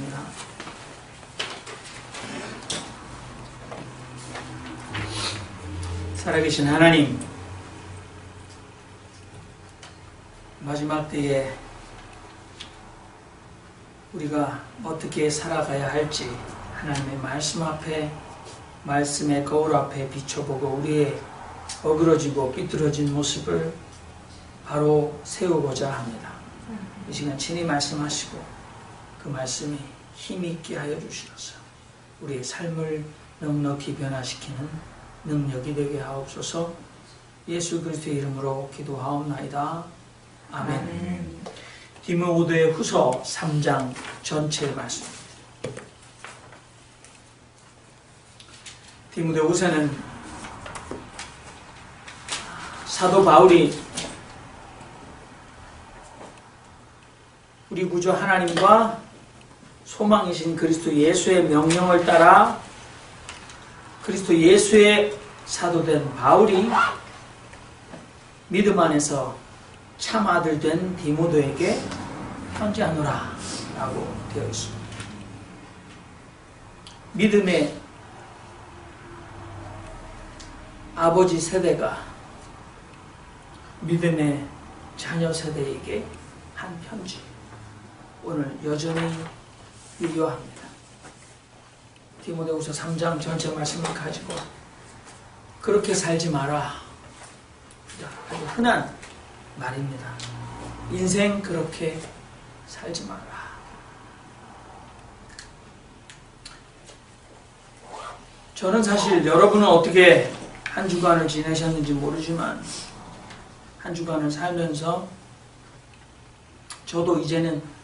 기도하겠습니다. 살아계신 하나님, 마지막 때에 우리가 어떻게 살아가야 할지 하나님의 말씀 앞에, 말씀의 거울 앞에 비춰보고 우리의 어그러지고 삐뚤어진 모습을 바로 세우고자 합니다. 이 시간 친히 말씀하시고 그 말씀이 힘있게 하여 주시옵소서. 우리의 삶을 넉넉히 변화시키는 능력이 되게 하옵소서. 예수 그리스도의 이름으로 기도하옵나이다. 아멘. 디모데 후서 3장 전체 말씀. 디모데 후서는 사도 바울이 우리 구주 하나님과 소망이신 그리스도 예수의 명령을 따라 그리스도 예수의 사도된 바울이 믿음 안에서 참 아들 된 디모데에게 편지하노라 라고 되어 있습니다. 믿음의 아버지 세대가 믿음의 자녀 세대에게 한 편지, 오늘 여전히 유효합니다. 디모데후서 3장 전체 말씀을 가지고 그렇게 살지 마라. 아주 흔한 말입니다. 인생 그렇게 살지 마라. 저는 사실 여러분은 어떻게 한 주간을 지내셨는지 모르지만 한 주간을 살면서 저도 이제는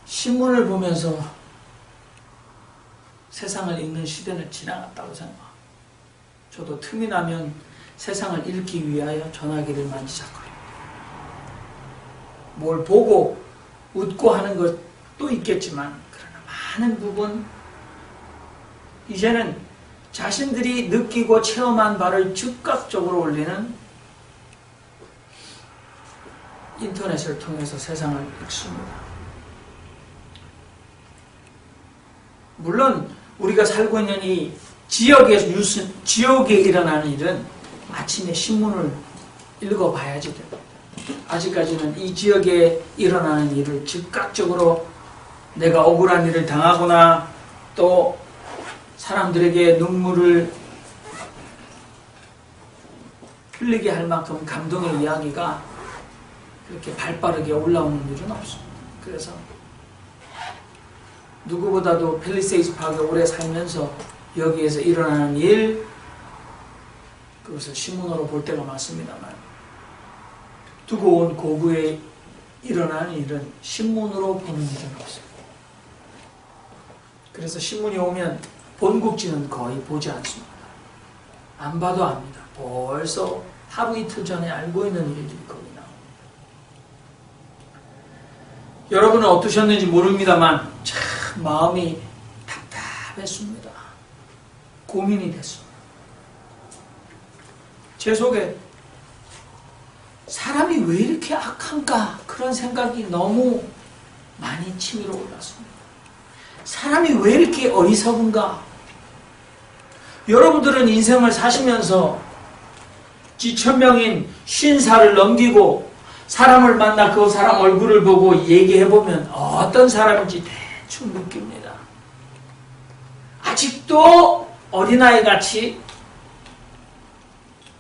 신문을 보면서 세상을 읽는 시대는 지나갔다고 생각합니다. 저도 틈이 나면 세상을 읽기 위하여 전화기를 만지작거립니다. 뭘 보고 웃고 하는 것도 있겠지만 그러나 많은 부분 이제는 자신들이 느끼고 체험한 바를 즉각적으로 올리는 인터넷을 통해서 세상을 읽습니다. 물론 우리가 살고 있는 이 지역에 일어나는 일은 아침에 신문을 읽어봐야지 됩니다. 아직까지는 이 지역에 일어나는 일을 즉각적으로 내가 억울한 일을 당하거나 또 사람들에게 눈물을 흘리게 할 만큼 감동의 이야기가 그렇게 발빠르게 올라오는 일은 없습니다. 그래서 누구보다도 팰리세이드 파크에 오래 살면서 여기에서 일어나는 일, 그것을 신문으로 볼 때가 많습니다만 두고 온 고구에 일어나는 일은 신문으로 보는 일은 없습니다. 그래서 신문이 오면 본국지는 거의 보지 않습니다. 안 봐도 압니다. 벌써 하루 이틀 전에 알고 있는 일들이 거기 나옵니다. 여러분은 어떠셨는지 모릅니다만 참 마음이 답답했습니다. 고민이 됐습니다. 제 속에 사람이 왜 이렇게 악한가 그런 생각이 너무 많이 치밀어 올랐습니다. 사람이 왜 이렇게 어리석은가? 여러분들은 인생을 사시면서 지천명인 50살을 넘기고 사람을 만나 그 사람 얼굴을 보고 얘기해보면 어떤 사람인지 대충 느낍니다. 아직도 어린아이같이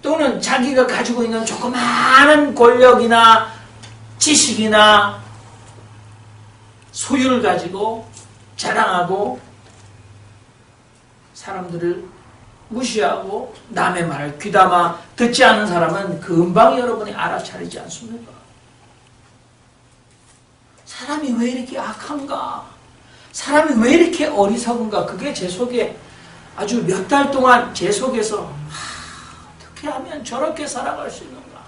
또는 자기가 가지고 있는 조그마한 권력이나 지식이나 소유를 가지고 자랑하고 사람들을 무시하고 남의 말을 귀담아 듣지 않은 사람은 금방 여러분이 알아차리지 않습니까? 사람이 왜 이렇게 악한가? 사람이 왜 이렇게 어리석은가? 그게 제 속에 아주 몇 달 동안 제 속에서 어떻게 하면 저렇게 살아갈 수 있는가?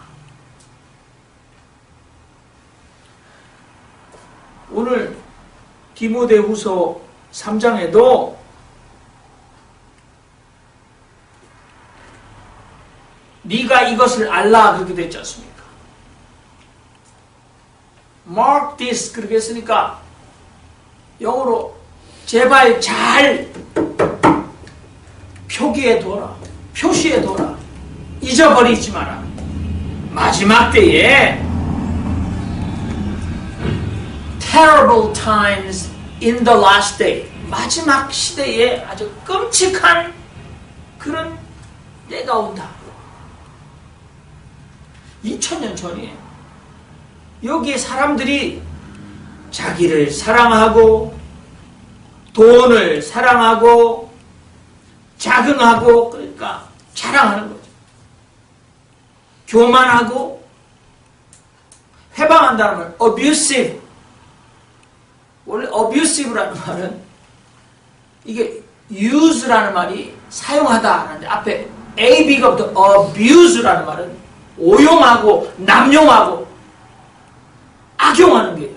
오늘 디모데후서 3장에도 네가 이것을 알라 그렇게 됐지 않습니까? Mark this 그렇게 했으니까 영어로 제발 잘 표시해둬라. 잊어버리지 마라. 마지막 때에 terrible times in the last day. 마지막 시대에 아주 끔찍한 그런 때가 온다. 2000년 전이에요. 여기에 사람들이 자기를 사랑하고 돈을 사랑하고 자긍하고 그러니까 자랑하는 거죠. 교만하고 회방한다는 말 abusive. 원래 abusive라는 말은 이게 use라는 말이 사용하다 하는데 앞에 ab가 붙어 abuse라는 말은 오용하고 남용하고 악용하는 거예요.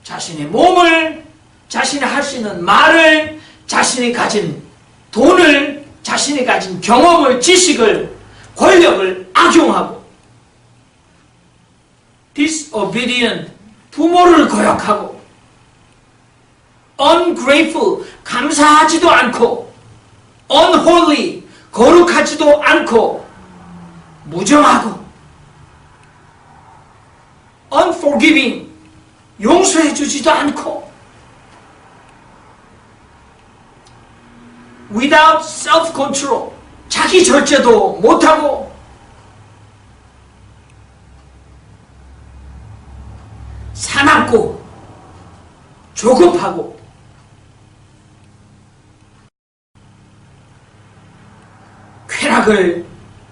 자신의 몸을, 자신이 할 수 있는 말을, 자신이 가진 돈을, 자신이 가진 경험을, 지식을, 권력을 악용하고 disobedient, 부모를 거역하고 ungrateful, 감사하지도 않고 unholy, 거룩하지도 않고 무정하고 unforgiving, 용서해주지도 않고 without self-control, 자기 절제도 못하고 사납고 조급하고 쾌락을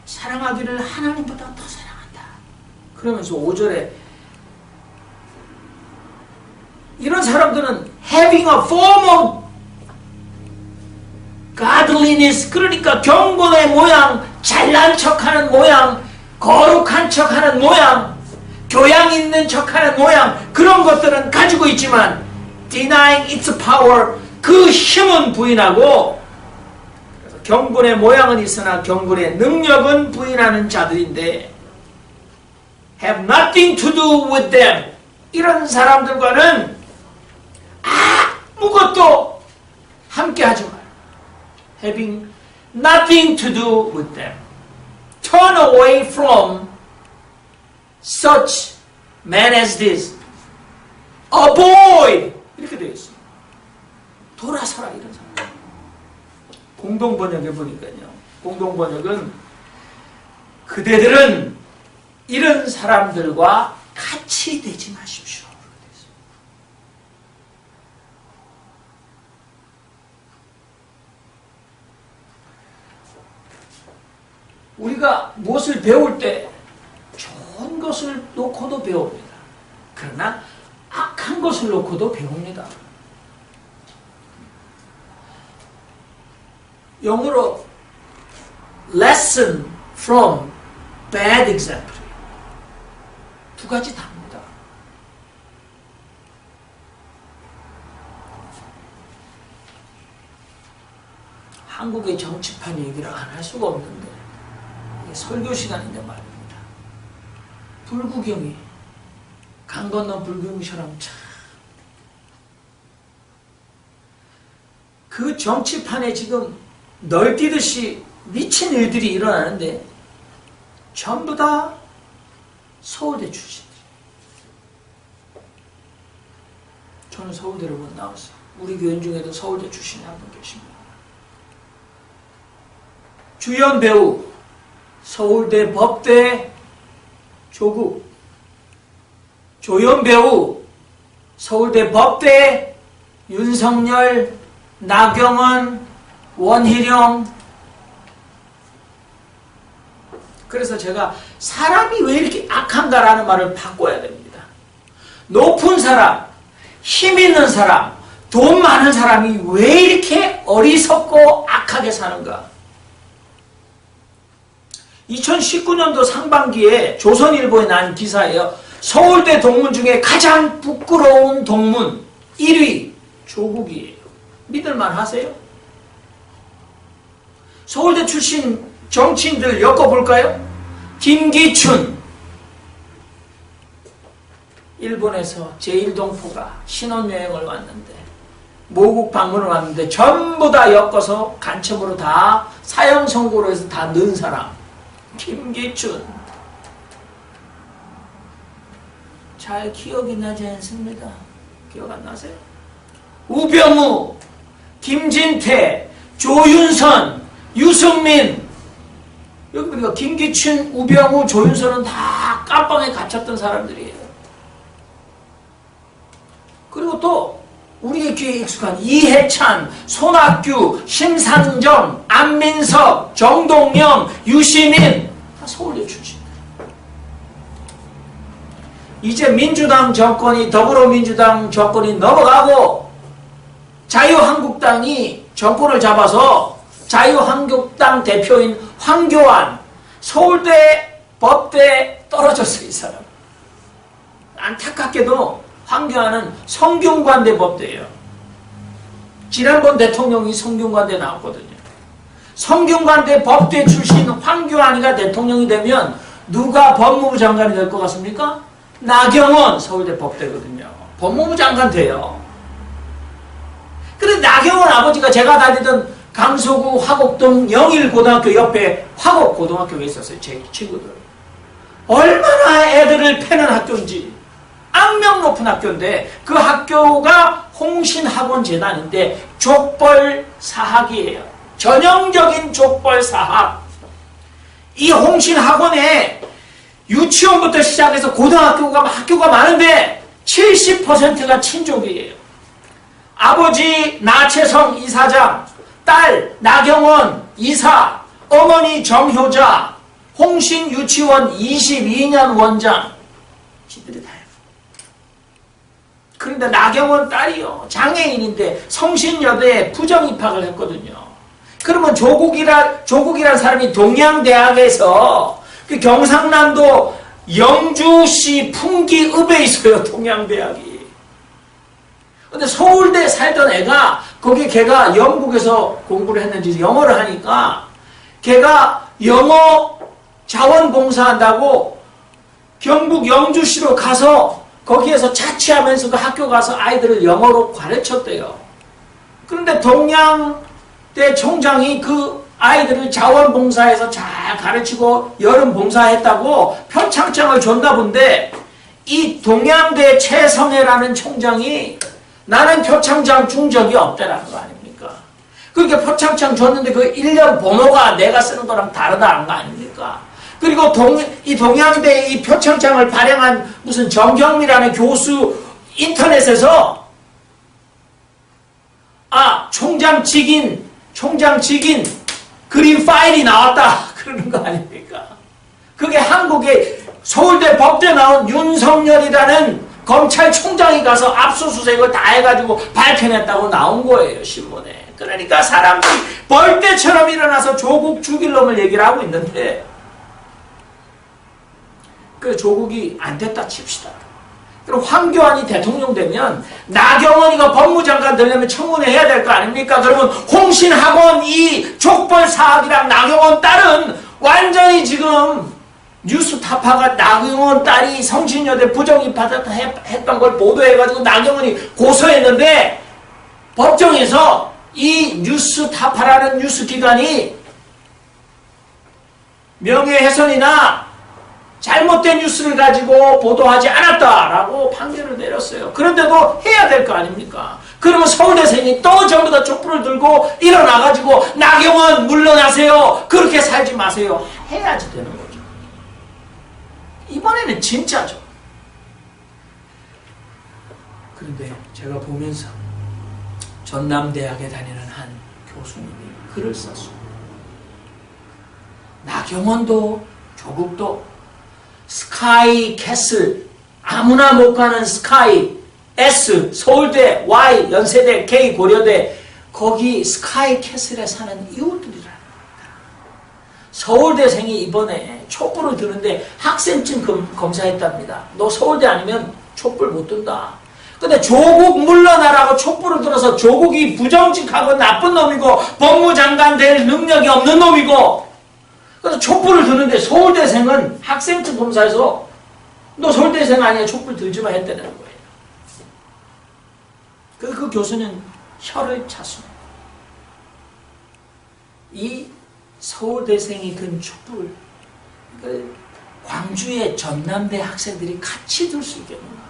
사랑하기를 하나님보다 더 사랑한다. 그러면서 5절에 이런 사람들은 having a form of godliness, 그러니까 경건의 모양, 잘난 척하는 모양, 거룩한 척하는 모양, 교양 있는 척하는 모양, 그런 것들은 가지고 있지만 denying its power, 그 힘은 부인하고 경건의 모양은 있으나 경건의 능력은 부인하는 자들인데 have nothing to do with them, 이런 사람들과는 아무것도 함께하지 마라. having nothing to do with them. Turn away from such men as this. Avoid. 이렇게 되어 있습니다. 돌아서라, 이런 사람. 공동번역에 보니까요. 공동번역은 그대들은 이런 사람들과 같이 되지 마십시오. 우리가 무엇을 배울 때 좋은 것을 놓고도 배웁니다. 그러나 악한 것을 놓고도 배웁니다. 영어로 lesson from bad example, 두 가지 답니다. 한국의 정치판 얘기를 안 할 수가 없는데 설교 시간인데 말입니다. 불구경이 강 건너 불구경처럼 참 그 정치판에 지금 널뛰듯이 미친 일들이 일어나는데 전부 다 서울대 출신들. 저는 서울대를 못 나왔어요. 우리 교인 중에도 서울대 출신이 한 분 계십니다. 주연 배우 서울대 법대 조국, 조연 배우 서울대 법대 윤석열, 나경원, 원희룡. 그래서 제가 사람이 왜 이렇게 악한가라는 말을 바꿔야 됩니다. 높은 사람, 힘 있는 사람, 돈 많은 사람이 왜 이렇게 어리석고 악하게 사는가. 2019년도 상반기에 조선일보에 난 기사예요. 서울대 동문 중에 가장 부끄러운 동문 1위 조국이에요. 믿을만 하세요? 서울대 출신 정치인들 엮어볼까요? 김기춘, 일본에서 제1동포가 신혼여행을 왔는데 모국 방문을 왔는데 전부 다 엮어서 간첩으로 다 사형 선고로 해서 다 넣은 사람. 김기춘. 잘 기억이 나지 않습니다. 기억 안 나세요? 우병우, 김진태, 조윤선, 유승민. 여기 보니까 김기춘, 우병우, 조윤선은 다 깜빵에 갇혔던 사람들이에요. 그리고 또 우리의 귀에 익숙한 이해찬, 손학규, 심상정, 안민석, 정동영, 유시민 다 서울대 출신. 이제 민주당 정권이 더불어민주당 정권이 넘어가고 자유한국당이 정권을 잡아서 자유한국당 대표인 황교안 서울대 법대 떨어졌어요. 이 사람. 안타깝게도 황교안은 성균관대 법대예요. 지난번 대통령이 성균관대 나왔거든요. 성균관대 법대 출신 황교안이가 대통령이 되면 누가 법무부 장관이 될 것 같습니까? 나경원 서울대 법대거든요. 법무부 장관 돼요. 그런데 나경원 아버지가 제가 다니던 강서구 화곡동 영일고등학교 옆에 화곡고등학교가 있었어요. 제 친구들. 얼마나 애들을 패는 학교인지. 악명 높은 학교인데 그 학교가 홍신학원재단인데 족벌사학이에요. 전형적인 족벌사학. 이 홍신학원에 유치원부터 시작해서 학교가 많은데 70%가 친족이에요. 아버지 나채성 이사장, 딸 나경원 이사, 어머니 정효자, 홍신 유치원 22년 원장. 지들이 다요. 그런데 나경원 딸이요. 장애인인데 성신여대에 부정입학을 했거든요. 그러면 조국이란 사람이 동양대학에서 그 경상남도 영주시 풍기읍에 있어요. 동양대학이. 근데 서울대 살던 애가 거기 걔가 영국에서 공부를 했는지 영어를 하니까 걔가 영어 자원봉사한다고 경북 영주시로 가서 거기에서 자취하면서 그 학교 가서 아이들을 영어로 가르쳤대요. 그런데 동양대 총장이 그 아이들을 자원봉사해서 잘 가르치고 여름 봉사했다고 표창장을 줬나 본데 이 동양대 최성애라는 총장이 나는 표창장 준 적이 없다라는 거 아닙니까? 그러니까 표창장 줬는데 그 1년 번호가 내가 쓰는 거랑 다르다는 거 아닙니까? 그리고 이 동양대 이 표창장을 발행한 무슨 정경미라는 교수 인터넷에서 총장 직인 그림 파일이 나왔다 그러는 거 아닙니까? 그게 한국의 서울대 법대 나온 윤석열이라는 검찰총장이 가서 압수수색을 다 해가지고 발표냈다고 나온 거예요, 신문에. 그러니까 사람들이 벌떼처럼 일어나서 조국 죽일 놈을 얘기를 하고 있는데 그 조국이 안 됐다 칩시다. 그럼 황교안이 대통령 되면 나경원이가 법무장관 되려면 청문회 해야 될 거 아닙니까? 그러면 홍신학원 이 족벌사학이랑 나경원 딸은 완전히 지금 뉴스타파가 나경원 딸이 성신여대 부정입학했던 걸 보도해가지고 나경원이 고소했는데 법정에서 이 뉴스타파라는 뉴스기관이 명예훼손이나 잘못된 뉴스를 가지고 보도하지 않았다라고 판결을 내렸어요. 그런데도 해야 될 거 아닙니까? 그러면 서울대생이 또 전부 다 촛불을 들고 일어나가지고 나경원 물러나세요. 그렇게 살지 마세요. 해야지 되는 거죠. 이번에는 진짜죠. 그런데 제가 보면서 전남대학에 다니는 한 교수님이 글을 썼어요. 나경원도 조국도 스카이 캐슬, 아무나 못 가는 스카이, S, 서울대, Y, 연세대, K, 고려대, 거기 스카이 캐슬에 사는 이웃들이라는 겁니다. 서울대생이 이번에 촛불을 드는데 학생증 검사했답니다. 너 서울대 아니면 촛불 못 든다. 근데 조국 물러나라고 촛불을 들어서 조국이 부정직하고 나쁜 놈이고 법무장관 될 능력이 없는 놈이고 그래서 촛불을 드는데 서울대생은 학생증 검사에서 너 서울대생 아니야 촛불 들지 마 했다는 거예요. 그 교수는 혀를 찼습니다. 이 서울대생이 든 촛불, 이걸 광주의 전남대 학생들이 같이 들 수 있겠는가?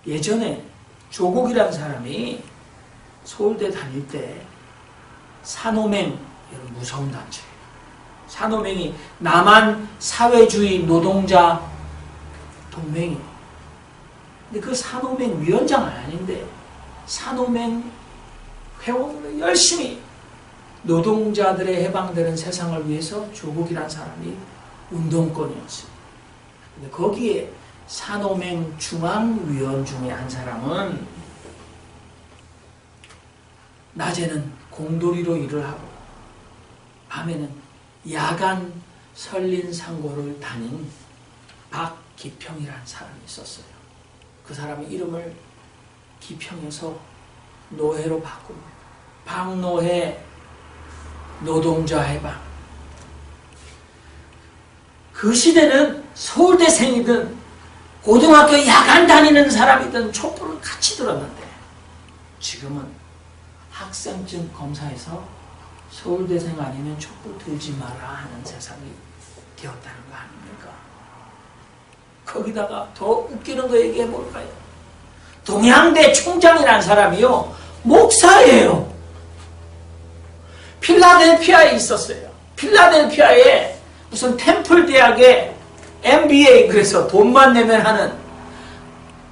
예전에 조국이라는 사람이 서울대 다닐 때 산호맹, 이런 무서운 단체예요. 산호맹이 남한 사회주의 노동자 동맹이에요. 근데 그 산호맹 위원장은 아닌데 산호맹 회원으로 열심히 노동자들의 해방되는 세상을 위해서 조국이라는 사람이 운동권이었어요. 근데 거기에 산호맹 중앙위원 중에 한 사람은 낮에는 공돌이로 일을 하고 밤에는 야간 설린상고를 다닌 박기평이라는 사람이 있었어요. 그 사람의 이름을 기평에서 노해로 바꿉니다. 박노해 노동자 해방. 그 시대는 서울대생이든 고등학교 야간 다니는 사람이든 촛불을 같이 들었는데 지금은 학생증 검사에서 서울대생 아니면 촛불 들지 마라 하는 세상이 되었다는 거 아닙니까? 거기다가 더 웃기는 거 얘기해 볼까요? 동양대 총장이라는 사람이요, 목사예요. 필라델피아에 있었어요. 필라델피아에 무슨 템플 대학에 MBA, 그래서 돈만 내면 하는,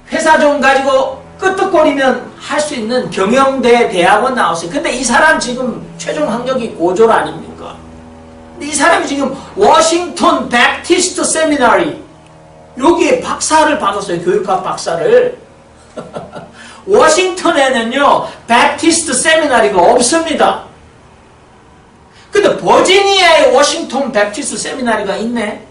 회사 좀 가지고 끄떡거리면 할 수 있는 경영대 대학원 나왔어요. 근데 이 사람 지금 최종 학력이 고졸 아닙니까? 근데 이 사람이 지금 워싱턴 베프티스트 세미나리, 여기에 박사를 받았어요. 교육학 박사를. 워싱턴에는요, 베프티스트 세미나리가 없습니다. 근데 버지니아에 워싱턴 베프티스트 세미나리가 있네.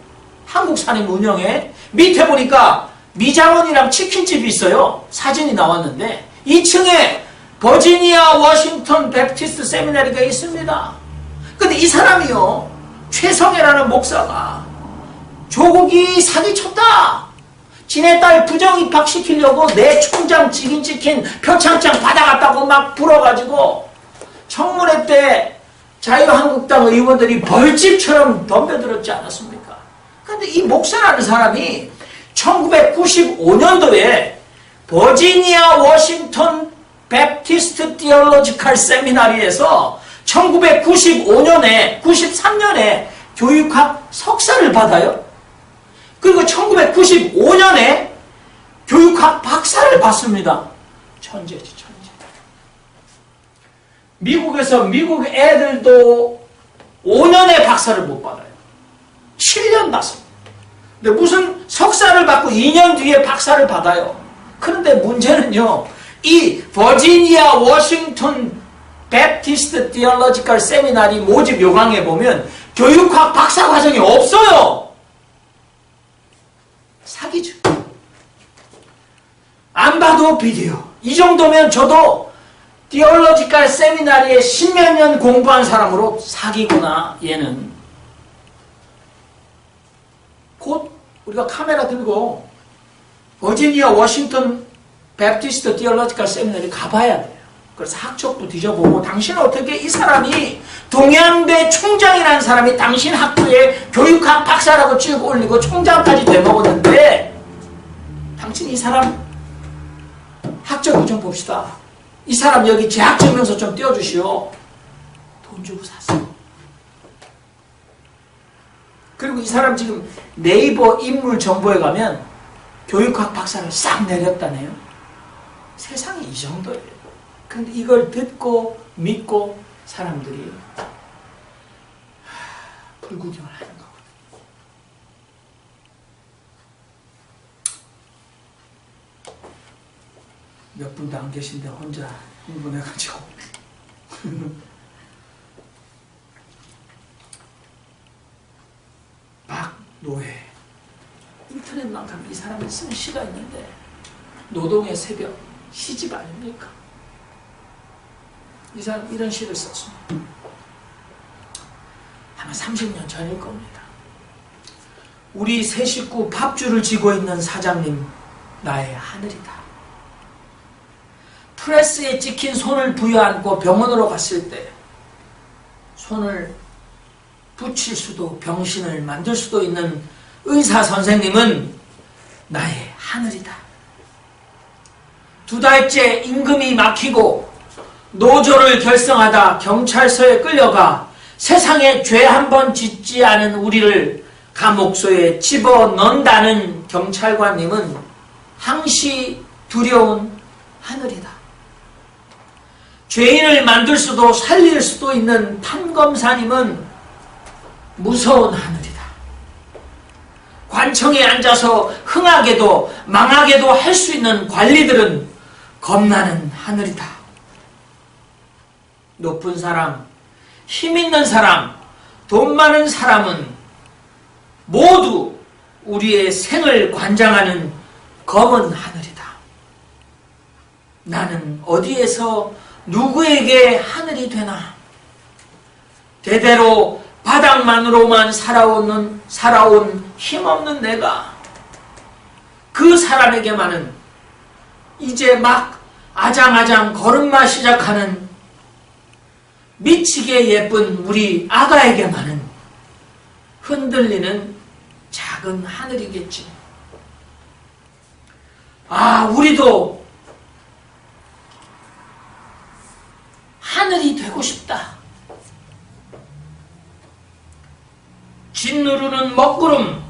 한국산임 운영에. 밑에 보니까 미장원이랑 치킨집이 있어요. 사진이 나왔는데 2층에 버지니아 워싱턴 베프티스트 세미나리가 있습니다. 근데 이 사람이요, 최성애라는 목사가 조국이 사기쳤다, 지네 딸 부정 입학시키려고 내 총장 직인 찍힌 표창장 받아갔다고 막 불어가지고 청문회 때 자유한국당 의원들이 벌집처럼 덤벼들었지 않았습니까? 근데 이 목사라는 사람이 1995년도에 버지니아 워싱턴 베프티스트 디얼로지컬 세미나리에서 1995년에 93년에 교육학 석사를 받아요. 그리고 1995년에 교육학 박사를 받습니다. 천재지, 천재. 미국에서 미국 애들도 5년에 박사를 못 받아요. 7년 받습니다. 근데 무슨 석사를 받고 2년 뒤에 박사를 받아요. 그런데 문제는요, 이 버지니아 워싱턴 베프티스트 디얼로지컬 세미나리 모집 요강에 보면 교육학 박사 과정이 없어요. 사기죠. 안 봐도 비디오. 이 정도면 저도 디얼로지컬 세미나리에 10몇 년 공부한 사람으로 사기구나, 얘는. 곧 우리가 카메라 들고 버지니아 워싱턴 베프티스트 디얼로지컬 세미나리 가봐야 돼요. 그래서 학적도 뒤져보고, 당신은 어떻게 이 사람이 동양대 총장이라는 사람이 당신 학부에 교육학 박사라고 쭉 올리고 총장까지 되먹었는데, 당신 이 사람 학적을 좀 봅시다. 이 사람 여기 재학증명서 좀 띄워주시오. 돈 주고 샀어. 그리고 이 사람 지금 네이버 인물 정보에 가면 교육학 박사를 싹 내렸다네요. 세상이 이 정도예요. 근데 이걸 듣고 믿고 사람들이 불구경을 하는 거거든요. 몇 분도 안 계신데 혼자 흥분해가지고 박노해, 인터넷만 가면 이 사람이 쓴 시가 있는데, 노동의 새벽, 시집 아닙니까? 이 사람 이런 시를 썼습니다. 아마 30년 전일 겁니다. 우리 세 식구 밥줄을 지고 있는 사장님, 나의 하늘이다. 프레스에 찍힌 손을 부여안고 병원으로 갔을 때 손을 붙일 수도 병신을 만들 수도 있는 의사 선생님은 나의 하늘이다. 2달째 임금이 막히고 노조를 결성하다 경찰서에 끌려가 세상에 죄 한 번 짓지 않은 우리를 감옥소에 집어넣는다는 경찰관님은 항시 두려운 하늘이다. 죄인을 만들 수도 살릴 수도 있는 판검사님은 무서운 하늘이다. 관청에 앉아서 흥하게도 망하게도 할 수 있는 관리들은 겁나는 하늘이다. 높은 사람, 힘 있는 사람, 돈 많은 사람은 모두 우리의 생을 관장하는 검은 하늘이다. 나는 어디에서 누구에게 하늘이 되나? 대대로 바닥만으로만 살아온 힘없는 내가 그 사람에게만은 이제 막 아장아장 걸음마 시작하는 미치게 예쁜 우리 아가에게만은 흔들리는 작은 하늘이겠지. 우리도 하늘이 되고 싶다. 짓누르는 먹구름,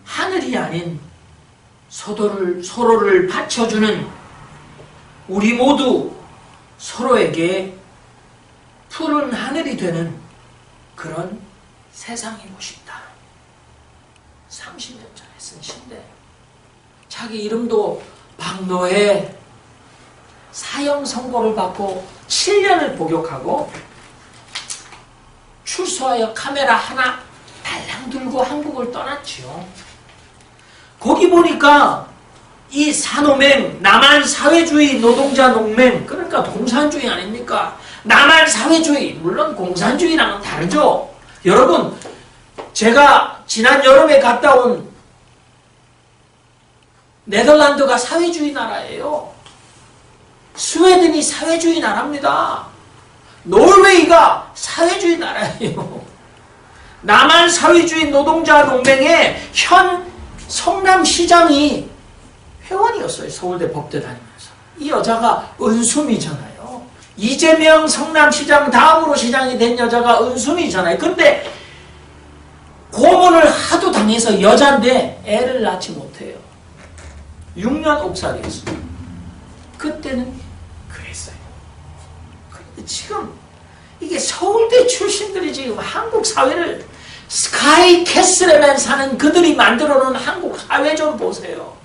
하늘이 아닌 서로를 받쳐주는 우리 모두 서로에게 푸른 하늘이 되는 그런 세상이고 싶다. 30년 전에 쓴 시인데 자기 이름도 박노해 사형 선고를 받고 7년을 복역하고 출소하여 카메라 하나 달랑 들고 한국을 떠났지요. 거기 보니까 이 산호맹, 남한사회주의 노동자 농맹, 그러니까 공산주의 아닙니까? 남한사회주의, 물론 공산주의랑은 다르죠. 여러분, 제가 지난 여름에 갔다 온 네덜란드가 사회주의 나라예요. 스웨덴이 사회주의 나라입니다. 노르웨이가 사회주의 나라예요. 남한 사회주의 노동자 동맹의 현 성남시장이 회원이었어요. 서울대 법대 다니면서. 이 여자가 은수미잖아요. 이재명 성남시장 다음으로 시장이 된 여자가 은수미잖아요. 근데 고문을 하도 당해서 여잔데 애를 낳지 못해요. 6년 옥살이였어요. 그때는 그랬어요. 그런데 지금 이게 서울대 출신들이 지금 한국 사회를 스카이 캐슬에만 사는 그들이 만들어 놓은 한국 사회 좀 보세요.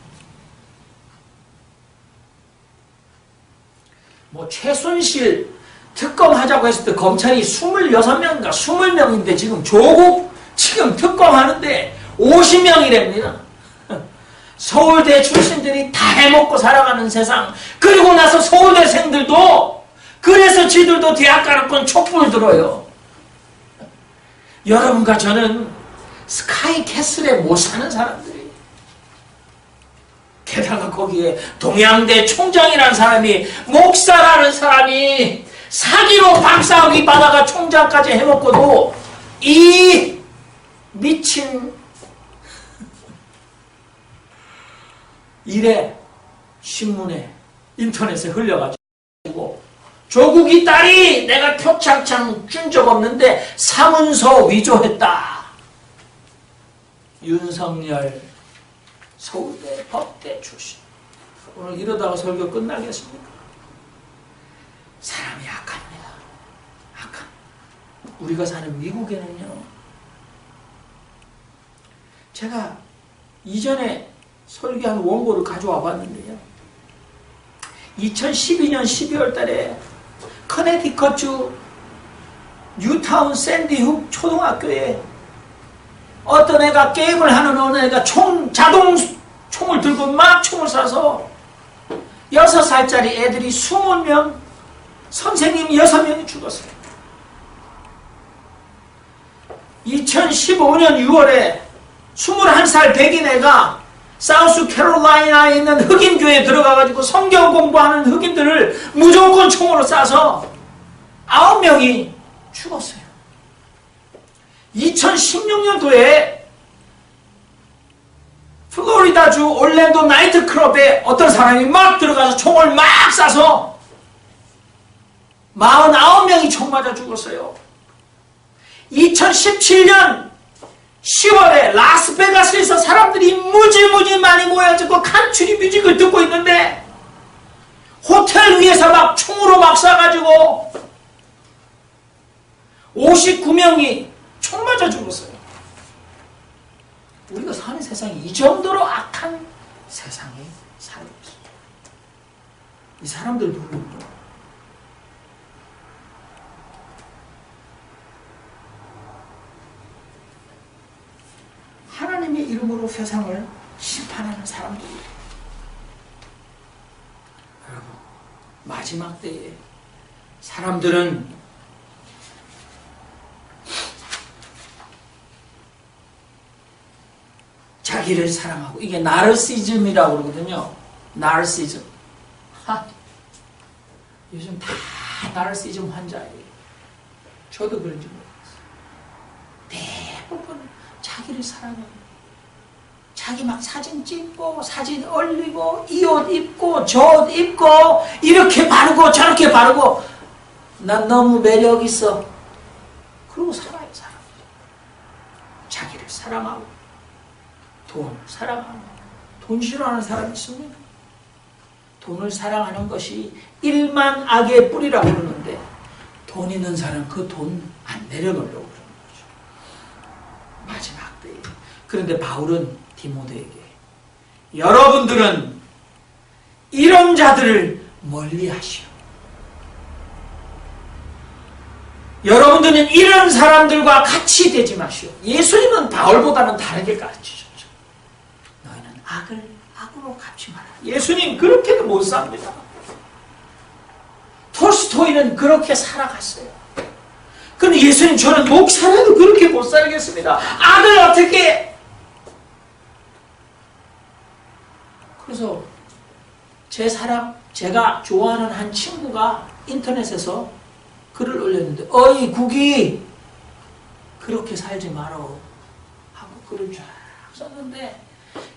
뭐 최순실 특검하자고 했을 때 검찰이 26명인가 20명인데 지금 조국 지금 특검하는데 50명이랍니다. 서울대 출신들이 다 해먹고 살아가는 세상. 그리고 나서 서울대생들도 그래서 지들도 대학 가놓고 촛불 들어요. 여러분과 저는 스카이 캐슬에 못 사는 사람들이. 게다가 거기에 동양대 총장이라는 사람이, 목사라는 사람이 사기로 박사학위 받아가 총장까지 해먹고도 이 미친 일에 신문에 인터넷에 흘려가지고 조국이 딸이 내가 표창장 준 적 없는데 사문서 위조했다. 윤석열 서울대 법대 출신. 오늘 이러다가 설교 끝나겠습니까? 사람이 악합니다. 악함. 우리가 사는 미국에는요, 제가 이전에 설교한 원고를 가져와 봤는데요, 2012년 12월 달에 커네티컷주 뉴타운 샌디훅 초등학교에 어떤 애가 게임을 하는 어느 애가 자동 총을 들고 막 총을 쏴서 6살짜리 애들이 20명, 선생님 6명이 죽었어요. 2015년 6월에 21살 백인 애가 사우스 캐롤라이나에 있는 흑인 교회에 들어가가지고 성경 공부하는 흑인들을 무조건 총으로 쏴서 9명이 죽었어요. 2016년도에 플로리다주 올랜도 나이트클럽에 어떤 사람이 막 들어가서 총을 막 쏴서 49명이 총 맞아 죽었어요. 2017년 10월에 라스베가스에서 사람들이 무지무지 많이 모여지고 칸츄리 뮤직을 듣고 있는데 호텔 위에서 막 총으로 막 쏴가지고 59명이 총 맞아 죽었어요. 우리가 사는 세상이 이 정도로 악한 세상에 살고 있습니다. 이 사람들 부르는 하나님의 이름으로 세상을 심판하는 사람들이에요. 여러분, 마지막 때에 사람들은 자기를 사랑하고, 이게 나르시즘이라고 그러거든요. 나르시즘. 요즘 다 나르시즘 환자예요. 저도 그런지 모르겠어요. 대부분 자기를 사랑해요. 자기 막 사진 찍고 사진 올리고 이 옷 입고 저 옷 입고 이렇게 바르고 저렇게 바르고 난 너무 매력 있어. 그러고 살아요. 사람. 자기를 사랑하고 돈 사랑하고. 돈 싫어하는 사람이 있습니까? 돈을 사랑하는 것이 일만 악의 뿌리라고 그러는데 돈 있는 사람 그 돈 안 내려놓으려고 그러는 거죠. 마지막 때에. 그런데 바울은 디모데에게 여러분들은 이런 자들을 멀리하시오. 여러분들은 이런 사람들과 같이 되지 마시오. 예수님은 바울보다는 다르게 가르치셨죠. 너희는 악을 악으로 갚지 마라. 예수님 그렇게도 못 삽니다. 톨스토이는 그렇게 살아갔어요. 그런데 예수님 저는 목사라도 그렇게 못 살겠습니다. 악을 어떻게. 그래서 제가 좋아하는 한 친구가 인터넷에서 글을 올렸는데 어이 국이 그렇게 살지 마라 하고 글을 쫙 썼는데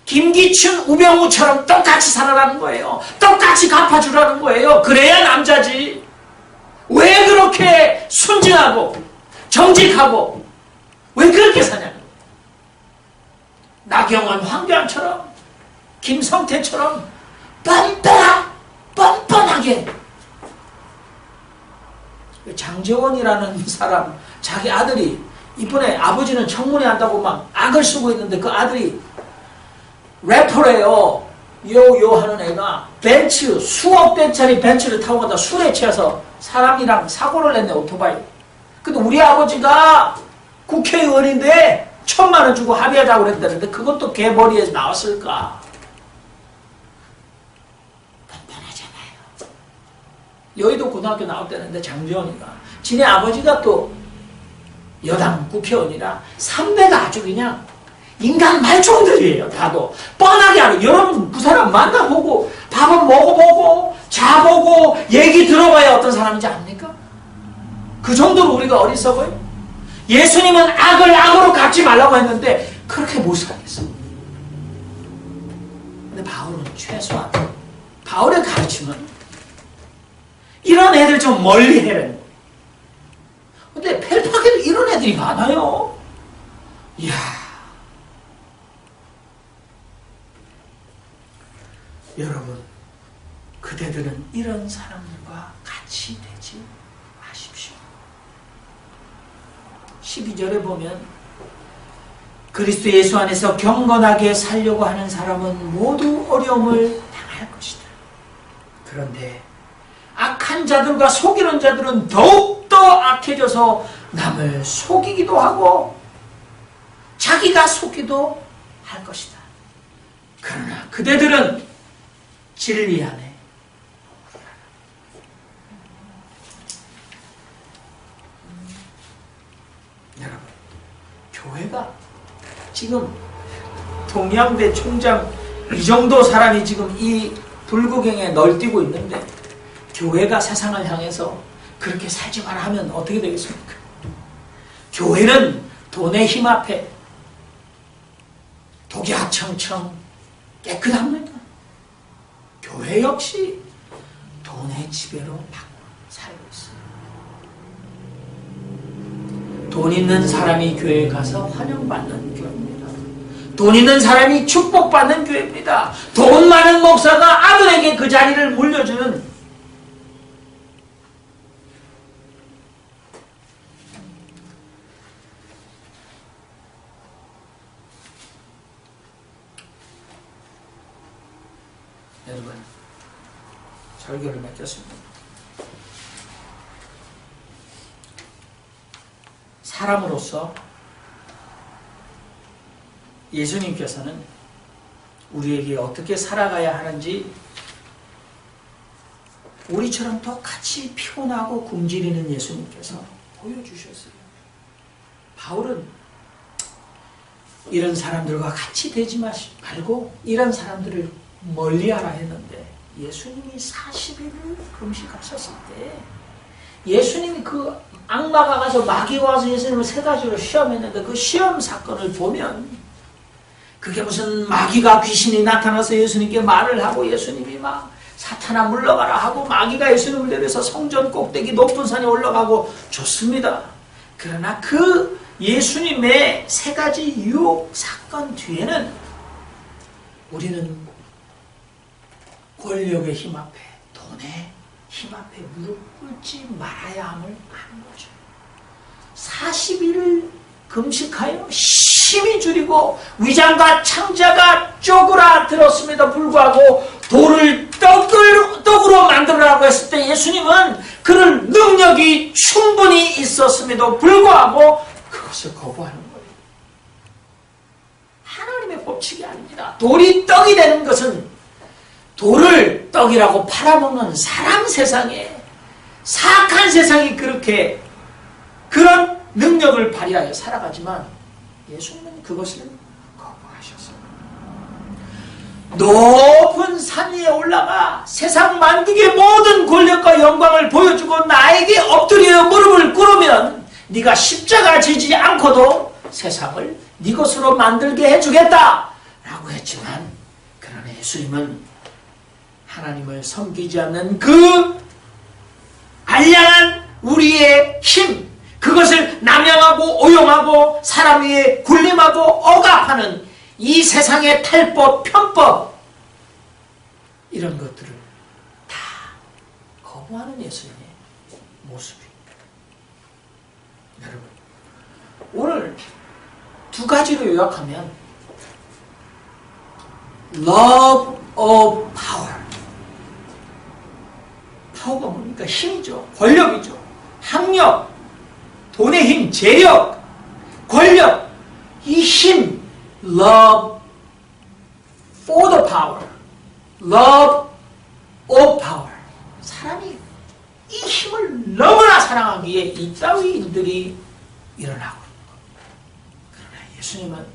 김기춘, 우병우처럼 똑같이 살아라는 거예요. 똑같이 갚아주라는 거예요. 그래야 남자지. 왜 그렇게 순진하고 정직하고 왜 그렇게 사냐는 거예요. 나경원, 황교안처럼 김성태처럼 뻔뻔하게. 장재원이라는 사람 자기 아들이 이번에 아버지는 청문회 한다고 막 악을 쓰고 있는데 그 아들이 래퍼래요. 요요 하는 애가 벤츠 수억 대짜리 벤츠를 타고 가다 술에 취해서 사람이랑 사고를 냈네. 오토바이. 근데 우리 아버지가 국회의원인데 1,000만 원 주고 합의하자고 그랬다는데 그것도 개머리에서 나왔을까? 단단하잖아요. 여의도 고등학교 나올 때는데 장재원이가 지네 아버지가 또 여당 국회의원이라 삼배가 아주 그냥 인간 말종들이에요. 다도 뻔하게 하고. 여러분 그 사람 만나보고 밥은 먹어보고 자보고 얘기 들어봐야 어떤 사람인지 압니까? 그 정도로 우리가 어리석어요? 예수님은 악을 악으로 갚지 말라고 했는데 그렇게 못 살겠어. 근데 바울은 최소한 바울의 가르침은 이런 애들 좀 멀리 해라는 거예요. 근데 펠파게도 이런 애들이 많아요. 이야. 여러분, 그대들은 이런 사람들과 같이 되지 마십시오. 12절에 보면 그리스도 예수 안에서 경건하게 살려고 하는 사람은 모두 어려움을 당할 것이다. 그런데 악한 자들과 속이는 자들은 더욱더 악해져서 남을 속이기도 하고 자기가 속기도 할 것이다. 그러나 그대들은 진리 안에 여러분, 교회가 지금 동양대 총장 이 정도 사람이 지금 이 불구경에 널뛰고 있는데 교회가 세상을 향해서 그렇게 살지만 하면 어떻게 되겠습니까? 교회는 돈의 힘 앞에 독야청청 깨끗합니다. 교회 역시 돈의 지배로 살고 있어요. 돈 있는 사람이 교회에 가서 환영받는 교회입니다. 돈 있는 사람이 축복받는 교회입니다. 돈 많은 목사가 아들에게 그 자리를 물려주는 여러분, 설교를 맺겠습니다. 사람으로서 예수님께서는 우리에게 어떻게 살아가야 하는지 우리처럼 똑같이 피곤하고 굶주리는 예수님께서 보여주셨어요. 바울은 이런 사람들과 같이 되지 말고 이런 사람들을 멀리하라 했는데 예수님이 40일을 금식하셨을 때 예수님이 그 악마가 가서 마귀가 와서 예수님을 3가지로 시험했는데 그 시험 사건을 보면 그게 무슨 마귀가 귀신이 나타나서 예수님께 말을 하고 예수님이 막 사탄아 물러가라 하고 마귀가 예수님을 내려서 성전 꼭대기 높은 산에 올라가고 좋습니다. 그러나 그 예수님의 3가지 유혹 사건 뒤에는 우리는 권력의 힘 앞에, 돈의 힘 앞에 무릎 꿇지 말아야 함을 아는 거죠. 40일을 금식하여 힘이 줄이고 위장과 창자가 쪼그라들었음에도 불구하고 돌을 떡으로 만들으라고 했을 때 예수님은 그런 능력이 충분히 있었음에도 불구하고 그것을 거부하는 거예요. 하나님의 법칙이 아닙니다. 돌이 떡이 되는 것은 돌을 떡이라고 팔아먹는 사람 세상에, 사악한 세상이 그렇게 그런 능력을 발휘하여 살아가지만 예수님은 그것을 거부하셨어요. 높은 산 위에 올라가 세상 만국의 모든 권력과 영광을 보여주고 나에게 엎드려 무릎을 꿇으면 네가 십자가 지지 않고도 세상을 네 것으로 만들게 해주겠다 라고 했지만, 그러나 예수님은 하나님을 섬기지 않는 그 알량한 우리의 힘, 그것을 남용하고 오용하고 사람 위에 군림하고 억압하는 이 세상의 탈법, 편법, 이런 것들을 다 거부하는 예수님의 모습입니다. 여러분, 오늘 2가지로 요약하면 Love of Power, 파워가 뭡니까? 힘이죠. 권력이죠. 학력, 돈의 힘, 재력, 권력, 이 힘, love for the power, love of power. 사람이 이 힘을 너무나 사랑하기에 이따위 일들이 일어나고 있는 겁니다. 그러나 예수님은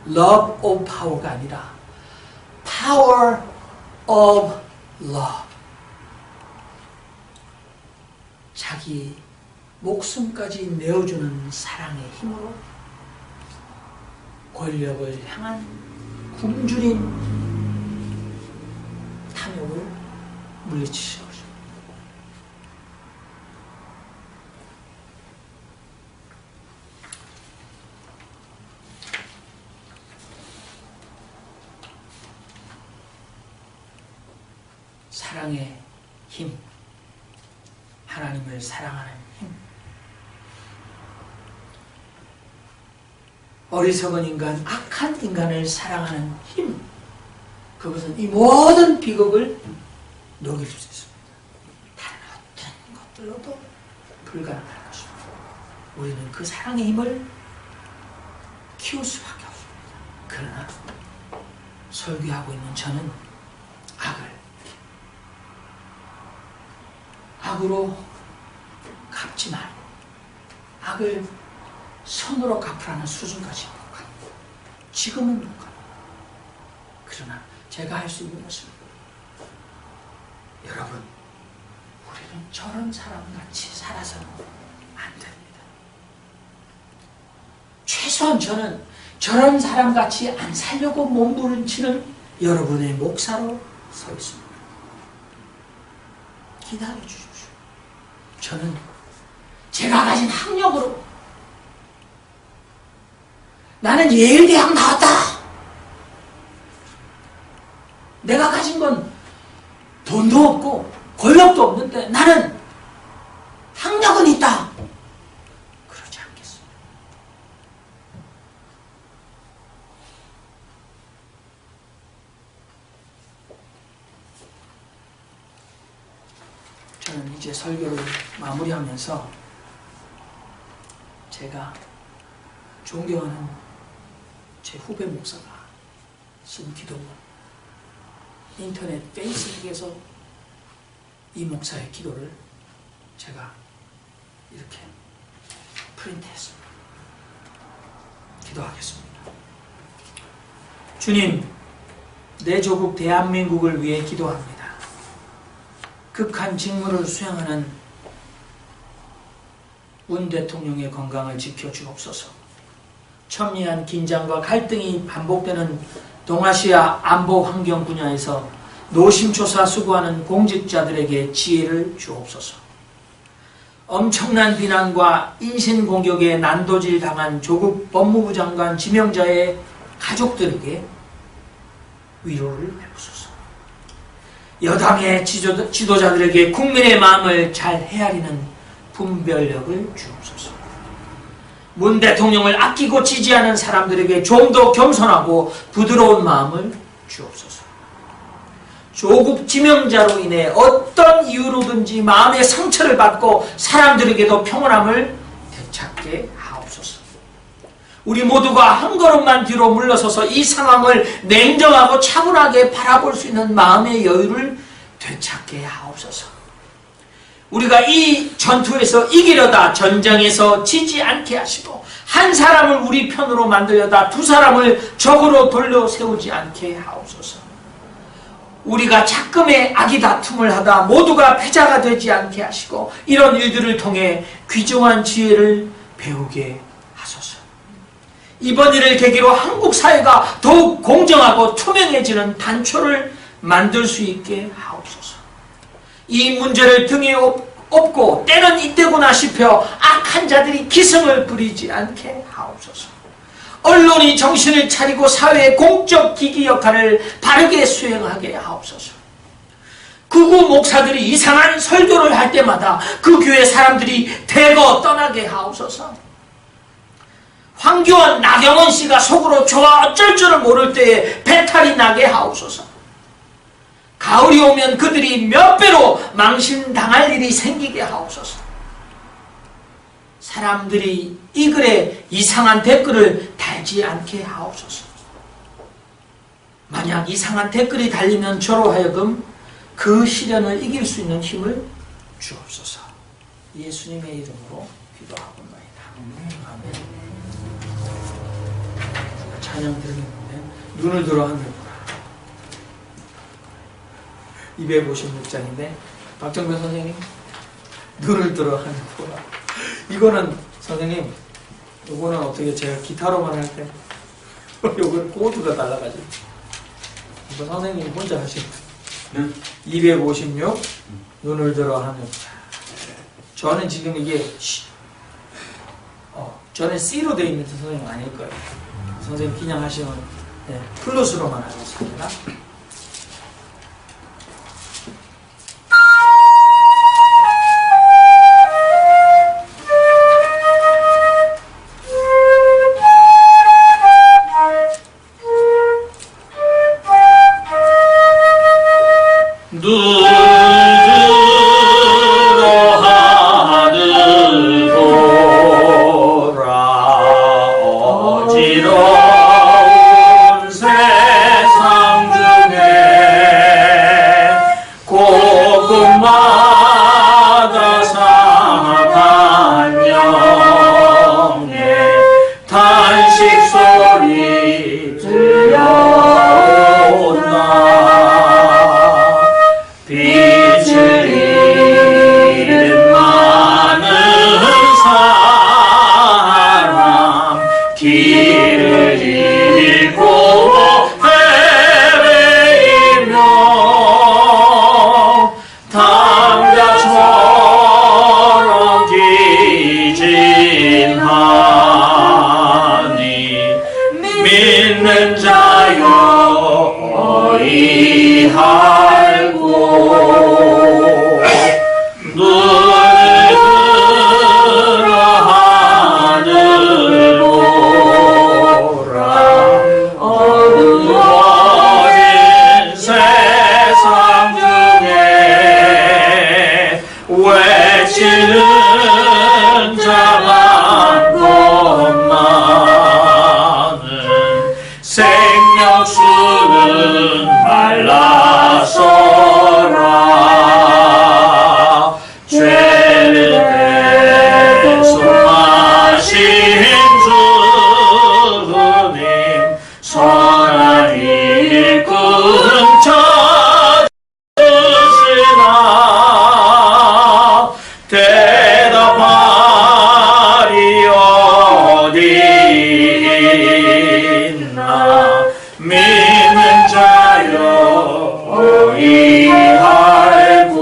love of power가 아니라 power of love, 자기 목숨까지 내어주는 사랑의 힘으로 권력을 향한 굶주린 탐욕을 물리치셔. 사랑의 힘, 하나님을 사랑하는 힘, 어리석은 인간, 악한 인간을 사랑하는 힘, 그것은 이 모든 비극을 녹일 수 있습니다. 다른 어떤 것들로도 불가능할 것입니다. 우리는 그 사랑의 힘을 키울 수밖에 없습니다. 그러나 설교하고 있는 저는 악으로 갚지 말고 악을 선으로 갚으라는 수준까지 못 갑니다. 지금은 못 가요. 그러나 제가 할 수 있는 것은, 여러분, 우리는 저런 사람같이 살아서는 안 됩니다. 최소한 저는 저런 사람같이 안 살려고 몸부림치는 여러분의 목사로 서 있습니다. 기다려 주십시오. 저는 제가 가진 학력으로, 나는 예일대학 나왔다, 내가 가진 건 돈도 없고 권력도 없는데 나는 학력은 있다, 그러지 않겠습니다. 저는 이제 설교를 마무리하면서 제가 존경하는 제 후배 목사가 쓴 기도문, 인터넷 페이스북에서 이 목사의 기도를 제가 이렇게 프린트했습니다. 기도하겠습니다. 주님, 내 조국 대한민국을 위해 기도합니다. 극한 직무를 수행하는 문 대통령의 건강을 지켜주옵소서. 첨예한 긴장과 갈등이 반복되는 동아시아 안보 환경 분야에서 노심초사 수고하는 공직자들에게 지혜를 주옵소서. 엄청난 비난과 인신공격에 난도질 당한 조국 법무부 장관 지명자의 가족들에게 위로를 베푸소서. 여당의 지도자들에게 국민의 마음을 잘 헤아리는 분별력을 주옵소서. 문 대통령을 아끼고 지지하는 사람들에게 좀 더 겸손하고 부드러운 마음을 주옵소서. 조국 지명자로 인해 어떤 이유로든지 마음의 상처를 받고 사람들에게도 평온함을 되찾게 하옵소서. 우리 모두가 한 걸음만 뒤로 물러서서 이 상황을 냉정하고 차분하게 바라볼 수 있는 마음의 여유를 되찾게 하옵소서. 우리가 이 전투에서 이기려다 전장에서 지지 않게 하시고, 한 사람을 우리 편으로 만들려다 두 사람을 적으로 돌려 세우지 않게 하옵소서. 우리가 작금의 악의 다툼을 하다 모두가 패자가 되지 않게 하시고, 이런 일들을 통해 귀중한 지혜를 배우게 하소서. 이번 일을 계기로 한국 사회가 더욱 공정하고 투명해지는 단초를 만들 수 있게 하옵소서. 이 문제를 등에 업고 때는 이때구나 싶어 악한 자들이 기승을 부리지 않게 하옵소서. 언론이 정신을 차리고 사회의 공적 기기 역할을 바르게 수행하게 하옵소서. 극우 목사들이 이상한 설교를 할 때마다 그 교회 사람들이 대거 떠나게 하옵소서. 황교안, 나경원 씨가 속으로 좋아 어쩔 줄을 모를 때에 배탈이 나게 하옵소서. 가을이 오면 그들이 몇 배로 망신당할 일이 생기게 하옵소서. 사람들이 이 글에 이상한 댓글을 달지 않게 하옵소서. 만약 이상한 댓글이 달리면 저로 하여금 그 시련을 이길 수 있는 힘을 주옵소서. 예수님의 이름으로 기도하옵나이다. 아멘. 찬양 드리는데 눈을 들어 하늘 보라. 256장인데 박정변 선생님, 눈을 들어 하늘 보라. 이거는 선생님, 요거는 어떻게 제가 기타로만 할 때 요걸 코드가 달라가지고 이거 선생님 혼자 하시는 거예요. 256 눈을 들어 하늘 보라. 저는 지금 이게 저는 C로 되어 있는 선생님 아닐 거예요. 선생님 그냥 하시면 플러스로만 하겠습니다. 어지러운 세상 중에 계시는 자만 것만은 생명수는 말라서라. 죄를 배송하신 주님 선한 일꾼 찾으시나. 대답하리 어디 있나. 믿는 자여 어이할고.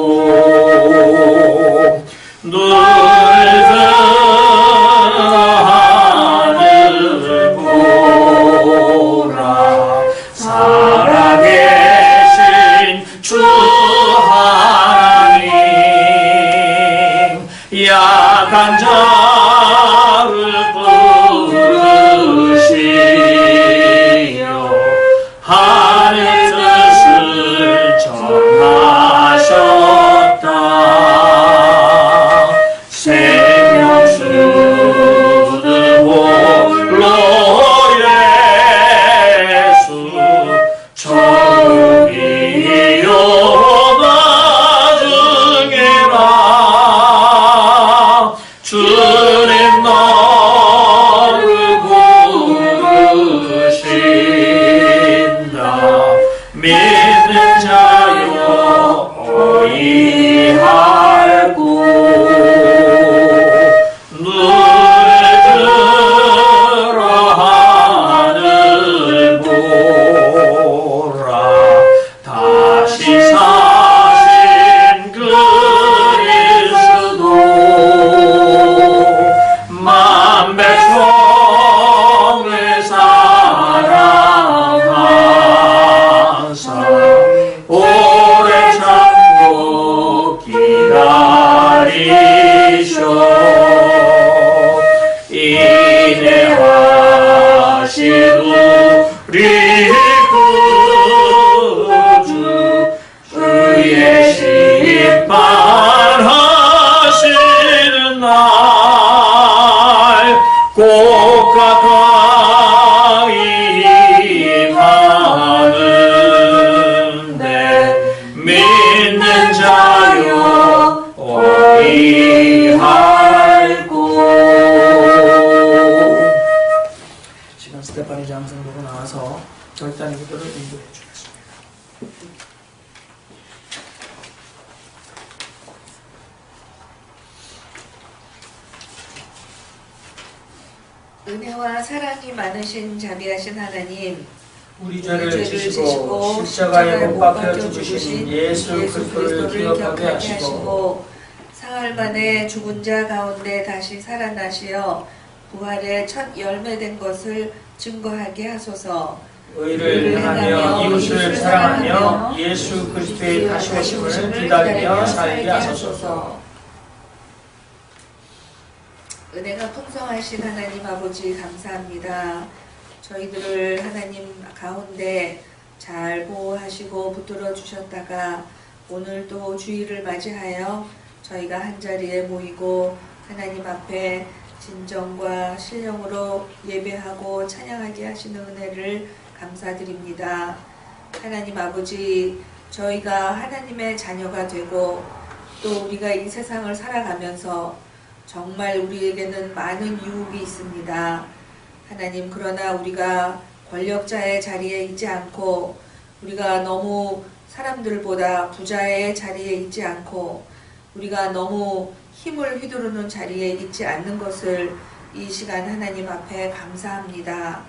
하늘 보라. 살아계신 주 하나님 약한 자를 부르시어 하늘 뜻을 전하셨다. 생명수는 홀로 예수 처음이요 나중에라. 주님 너를 부르신다. 믿는 자여 어이할고. 눈을 들어 하늘 보라. 다시 사신 그리스도 만백성을 사랑하사 오래 참고 기다리셔. 인내하신 우리 구주 주의 심판하시는 날 꼭 가까이 임하는데 믿는 자여 어이할고. 시간 스테파니 장성 보고 나와서 결단의 기도를 인도해 주겠습니다. 은혜와 사랑이 많으신 자비하신 하나님, 우리 죄를 지시고 십자가에 못 박혀 죽으신 예수 그리스도를 기억하게 하시고 사흘 만에 죽은 자 가운데 다시 살아나시어 부활의 첫 열매된 것을 증거하게 하소서. 의를 행하며 이웃을 사랑하며 예수 그리스도의 다시 오심을 기다리며 살게 하소서. 은혜가 풍성하신 하나님 아버지 감사합니다. 저희들을 하나님 가운데 잘 보호하시고 붙들어 주셨다가 오늘 또 주일을 맞이하여 저희가 한자리에 모이고 하나님 앞에 진정과 신령으로 예배하고 찬양하게 하시는 은혜를 감사드립니다. 하나님 아버지, 저희가 하나님의 자녀가 되고 또 우리가 이 세상을 살아가면서 정말 우리에게는 많은 유혹이 있습니다. 하나님, 그러나 우리가 권력자의 자리에 있지 않고 우리가 너무 사람들보다 부자의 자리에 있지 않고 우리가 너무 힘을 휘두르는 자리에 있지 않는 것을 이 시간 하나님 앞에 감사합니다.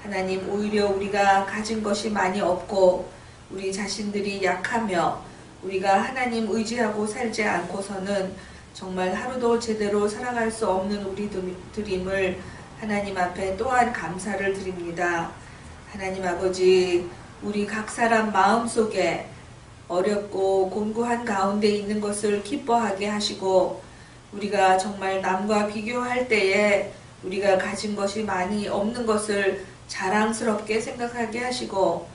하나님, 오히려 우리가 가진 것이 많이 없고 우리 자신들이 약하며 우리가 하나님 의지하고 살지 않고서는 정말 하루도 제대로 살아갈 수 없는 우리들임을 하나님 앞에 또한 감사를 드립니다. 하나님 아버지, 우리 각 사람 마음속에 어렵고 곤고한 가운데 있는 것을 기뻐하게 하시고 우리가 정말 남과 비교할 때에 우리가 가진 것이 많이 없는 것을 자랑스럽게 생각하게 하시고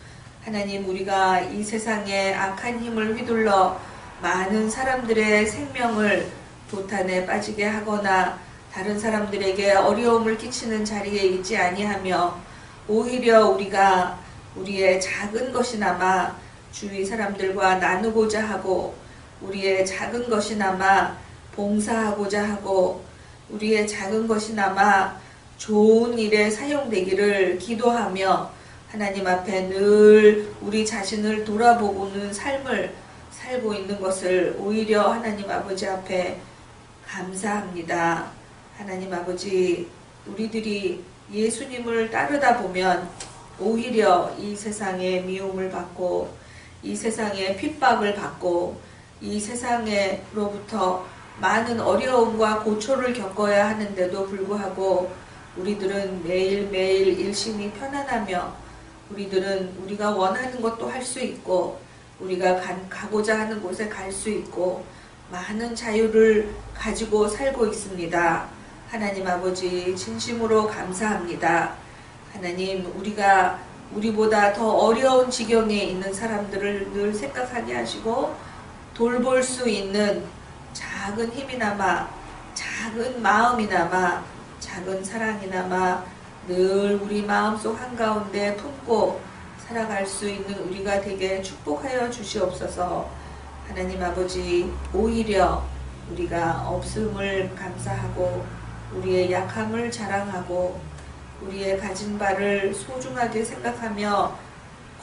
하나님, 우리가 이 세상에 악한 힘을 휘둘러 많은 사람들의 생명을 도탄에 빠지게 하거나 다른 사람들에게 어려움을 끼치는 자리에 있지 아니하며 오히려 우리가 우리의 작은 것이나마 주위 사람들과 나누고자 하고 우리의 작은 것이나마 봉사하고자 하고 우리의 작은 것이나마 좋은 일에 사용되기를 기도하며 하나님 앞에 늘 우리 자신을 돌아보고는 삶을 살고 있는 것을 오히려 하나님 아버지 앞에 감사합니다. 하나님 아버지, 우리들이 예수님을 따르다 보면 오히려 이 세상에 미움을 받고 이 세상에 핍박을 받고 이 세상으로부터 많은 어려움과 고초를 겪어야 하는데도 불구하고 우리들은 매일매일 일심이 편안하며 우리들은 우리가 원하는 것도 할 수 있고 우리가 가고자 하는 곳에 갈 수 있고 많은 자유를 가지고 살고 있습니다. 하나님 아버지, 진심으로 감사합니다. 하나님, 우리가 우리보다 더 어려운 지경에 있는 사람들을 늘 생각하게 하시고 돌볼 수 있는 작은 힘이나마, 작은 마음이나마, 작은 사랑이나마 늘 우리 마음속 한가운데 품고 살아갈 수 있는 우리가 되게 축복하여 주시옵소서. 하나님 아버지, 오히려 우리가 없음을 감사하고 우리의 약함을 자랑하고 우리의 가진 바를 소중하게 생각하며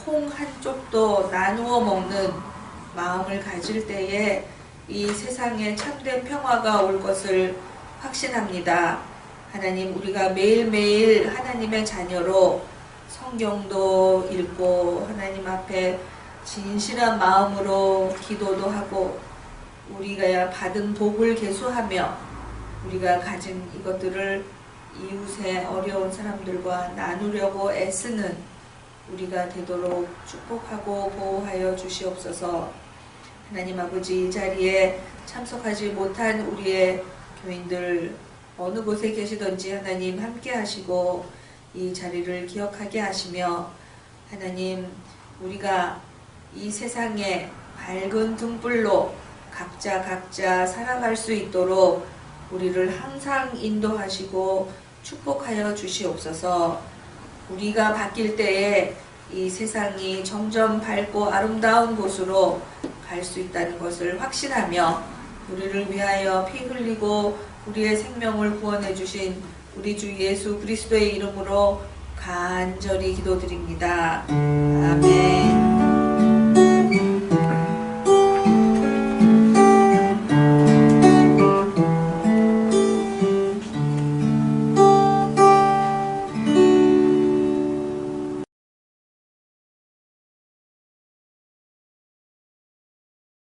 콩 한쪽도 나누어 먹는 마음을 가질 때에 이 세상에 참된 평화가 올 것을 확신합니다. 하나님, 우리가 매일매일 하나님의 자녀로 성경도 읽고 하나님 앞에 진실한 마음으로 기도도 하고 우리가 받은 복을 계수하며 우리가 가진 이것들을 이웃의 어려운 사람들과 나누려고 애쓰는 우리가 되도록 축복하고 보호하여 주시옵소서. 하나님 아버지, 이 자리에 참석하지 못한 우리의 교인들 어느 곳에 계시던지 하나님 함께 하시고 이 자리를 기억하게 하시며 하나님, 우리가 이 세상에 밝은 등불로 각자 살아갈 수 있도록 우리를 항상 인도하시고 축복하여 주시옵소서. 우리가 바뀔 때에 이 세상이 점점 밝고 아름다운 곳으로 갈 수 있다는 것을 확신하며 우리를 위하여 피 흘리고 우리의 생명을 구원해 주신 우리 주 예수 그리스도의 이름으로 간절히 기도드립니다. 아멘.